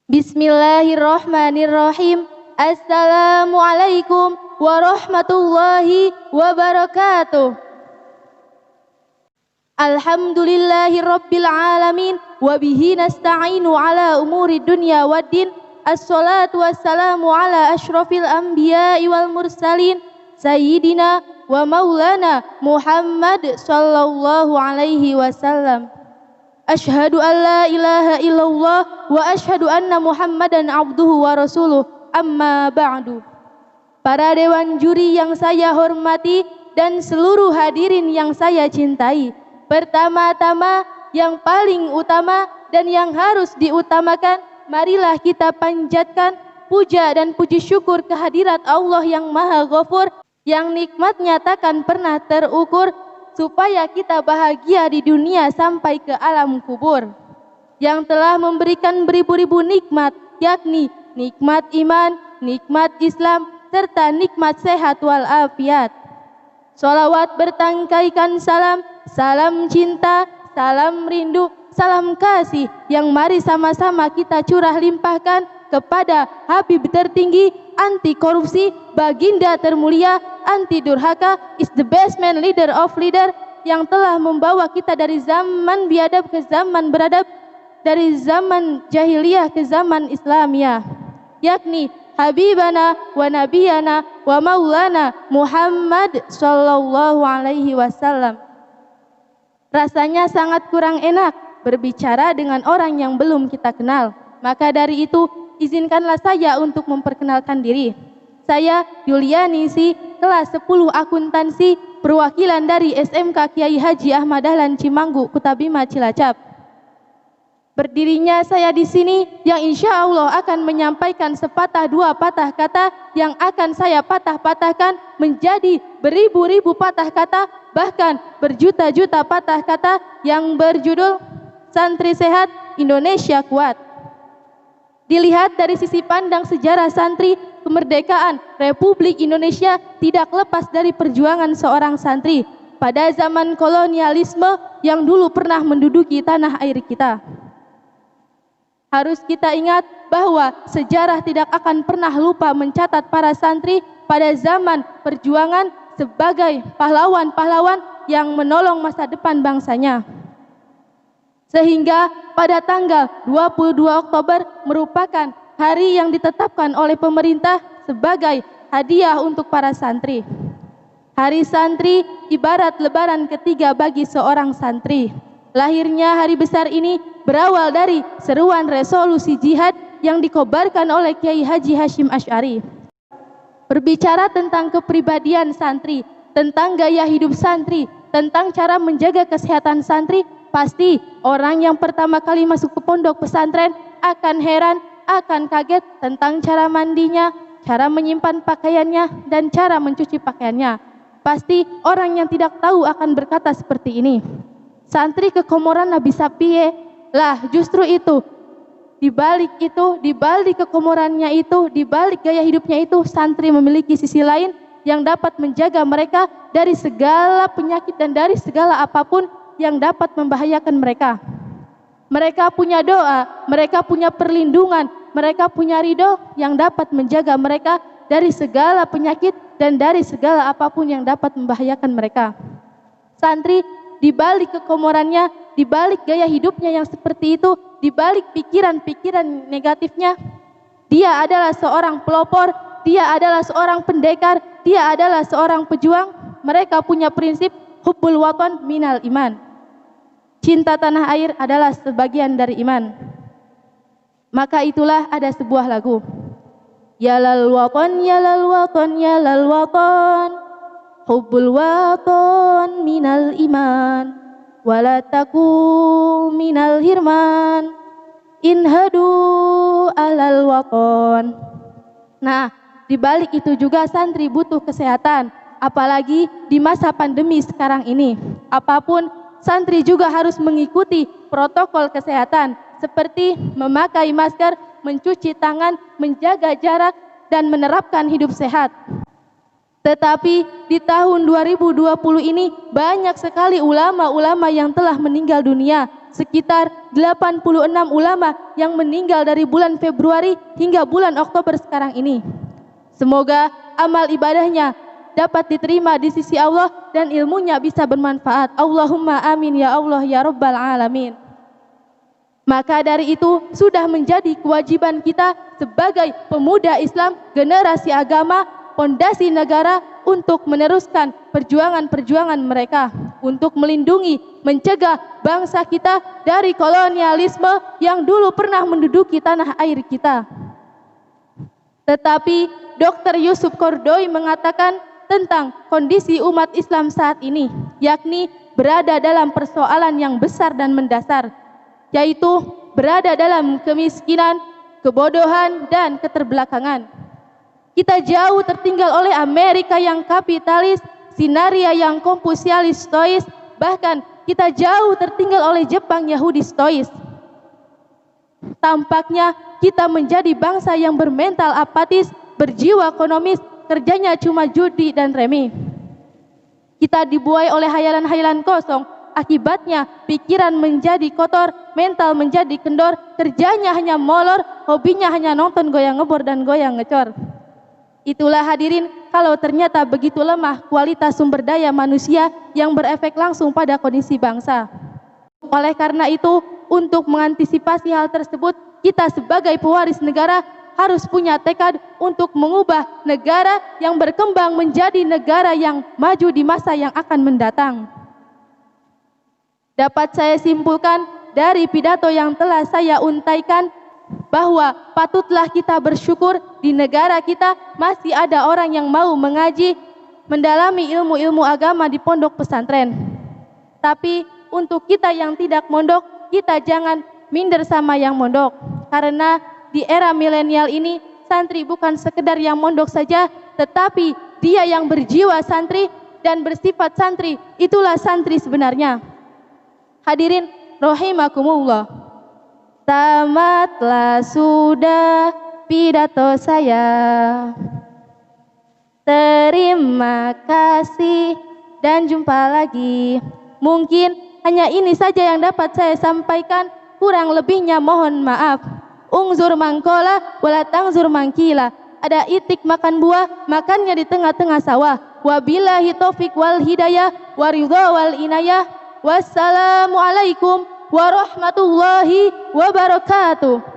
Bismillahirrahmanirrahim. Assalamualaikum warahmatullahi wabarakatuh. Alhamdulillahi rabbil alamin. Wabihi nasta'inu ala umuri dunya waddin. Assalatu wassalamu ala ashrafil anbiya'i wal mursalin. Sayyidina wa maulana Muhammad sallallahu alaihi wasallam. Ashhadu an la ilaha illallah wa ashhadu anna Muhammadan abduhu wa rasuluh. Amma ba'du. Para dewan juri yang saya hormati dan seluruh hadirin yang saya cintai, pertama-tama yang paling utama dan yang harus diutamakan, marilah kita panjatkan puja dan puji syukur kehadirat Allah yang Maha Ghafur, yang nikmatnya takkan pernah terukur, supaya kita bahagia di dunia sampai ke alam kubur, yang telah memberikan beribu-ribu nikmat, yakni nikmat iman, nikmat Islam, serta nikmat sehat walafiat. Sholawat bertangkaikan salam, salam cinta, salam rindu, salam kasih yang mari sama-sama kita curah limpahkan kepada Habib tertinggi, anti korupsi, baginda termulia, anti durhaka, is the best man, leader of leader, yang telah membawa kita dari zaman biadab ke zaman beradab, dari zaman jahiliyah ke zaman Islamiyah, yakni Habibana wa Nabiyana wa Maulana Muhammad sallallahu alaihi wasallam. Rasanya sangat kurang enak berbicara dengan orang yang belum kita kenal. Maka dari itu, izinkanlah saya untuk memperkenalkan diri. Saya Yulianisi, kelas 10 akuntansi, perwakilan dari SMK Kiai Haji Ahmad Dahlan Cimanggu, Kutabima, Cilacap. Berdirinya saya di sini yang insya Allah akan menyampaikan sepatah dua patah kata yang akan saya patah-patahkan menjadi beribu-ribu patah kata, bahkan berjuta-juta patah kata yang berjudul Santri Sehat, Indonesia Kuat. Dilihat dari sisi pandang sejarah santri, kemerdekaan Republik Indonesia tidak lepas dari perjuangan seorang santri pada zaman kolonialisme yang dulu pernah menduduki tanah air kita. Harus kita ingat bahwa sejarah tidak akan pernah lupa mencatat para santri pada zaman perjuangan sebagai pahlawan-pahlawan yang menolong masa depan bangsanya. Sehingga pada tanggal 22 Oktober merupakan hari yang ditetapkan oleh pemerintah sebagai hadiah untuk para santri. Hari santri ibarat lebaran ketiga bagi seorang santri. Lahirnya hari besar ini berawal dari seruan resolusi jihad yang dikobarkan oleh Kiai Haji Hashim Asy'ari. Berbicara tentang kepribadian santri, tentang gaya hidup santri, tentang cara menjaga kesehatan santri, pasti orang yang pertama kali masuk ke pondok pesantren akan heran, akan kaget tentang cara mandinya, cara menyimpan pakaiannya, dan cara mencuci pakaiannya. Pasti orang yang tidak tahu akan berkata seperti ini, santri kekomoran bisa piye? Lah justru itu, di balik kekomorannya itu, di balik gaya hidupnya itu, santri memiliki sisi lain yang dapat menjaga mereka dari segala penyakit dan dari segala apapun yang dapat membahayakan mereka. Mereka punya doa, mereka punya perlindungan, mereka punya ridho yang dapat menjaga mereka dari segala penyakit dan dari segala apapun yang dapat membahayakan mereka. Santri di balik kekomorannya, di balik gaya hidupnya yang seperti itu, di balik pikiran-pikiran negatifnya, dia adalah seorang pelopor, dia adalah seorang pendekar, dia adalah seorang pejuang. Mereka punya prinsip hubbul watan minal iman. Cinta tanah air adalah sebagian dari iman. Maka itulah ada sebuah lagu. Ya lal watan, ya lal watan, ya lal watan, hubbul watan minal iman, wala taku minal hirman, inhadu alal watan. Nah, di balik itu juga santri butuh kesehatan, apalagi di masa pandemi sekarang ini. Apapun, santri juga harus mengikuti protokol kesehatan seperti memakai masker, mencuci tangan, menjaga jarak, dan menerapkan hidup sehat. Tetapi di tahun 2020 ini banyak sekali ulama-ulama yang telah meninggal dunia. Sekitar 86 ulama yang meninggal dari bulan Februari hingga bulan Oktober sekarang ini. Semoga amal ibadahnya dapat diterima di sisi Allah dan ilmunya bisa bermanfaat. Allahumma amin ya Allah ya Rabbal Alamin. Maka dari itu sudah menjadi kewajiban kita sebagai pemuda Islam, generasi agama, pondasi negara untuk meneruskan perjuangan-perjuangan mereka untuk melindungi, mencegah bangsa kita dari kolonialisme yang dulu pernah menduduki tanah air kita. Tetapi Dr. Yusuf Kordowi mengatakan tentang kondisi umat Islam saat ini, yakni berada dalam persoalan yang besar dan mendasar, yaitu berada dalam kemiskinan, kebodohan, dan keterbelakangan. Kita jauh tertinggal oleh Amerika yang kapitalis, Sinaria yang konfusialis stois, bahkan kita jauh tertinggal oleh Jepang Yahudi stois. Tampaknya kita menjadi bangsa yang bermental apatis, berjiwa konomis, kerjanya cuma judi dan remi. Kita dibuai oleh hayalan-hayalan kosong, akibatnya pikiran menjadi kotor, mental menjadi kendor, kerjanya hanya molor, hobinya hanya nonton goyang ngebor dan goyang ngecor. Itulah hadirin, kalau ternyata begitu lemah kualitas sumber daya manusia yang berefek langsung pada kondisi bangsa. Oleh karena itu, untuk mengantisipasi hal tersebut, kita sebagai pewaris negara harus punya tekad untuk mengubah negara yang berkembang menjadi negara yang maju di masa yang akan mendatang. Dapat saya simpulkan dari pidato yang telah saya untaikan bahwa patutlah kita bersyukur di negara kita masih ada orang yang mau mengaji, mendalami ilmu-ilmu agama di pondok pesantren. Tapi untuk kita yang tidak mondok, kita jangan minder sama yang mondok. Karena di era milenial ini, santri bukan sekedar yang mondok saja, tetapi dia yang berjiwa santri dan bersifat santri, itulah santri sebenarnya. Hadirin rahimakumullah. Tamatlah sudah pidato saya. Terima kasih dan jumpa lagi. Mungkin hanya ini saja yang dapat saya sampaikan, kurang lebihnya mohon maaf. Ungzur mangkola wala tangzur mangkila. Ada itik makan buah, makannya di tengah-tengah sawah. Wabillahi taufik wal hidayah waridha wal inayah. Wassalamualaikum warahmatullahi wabarakatuh.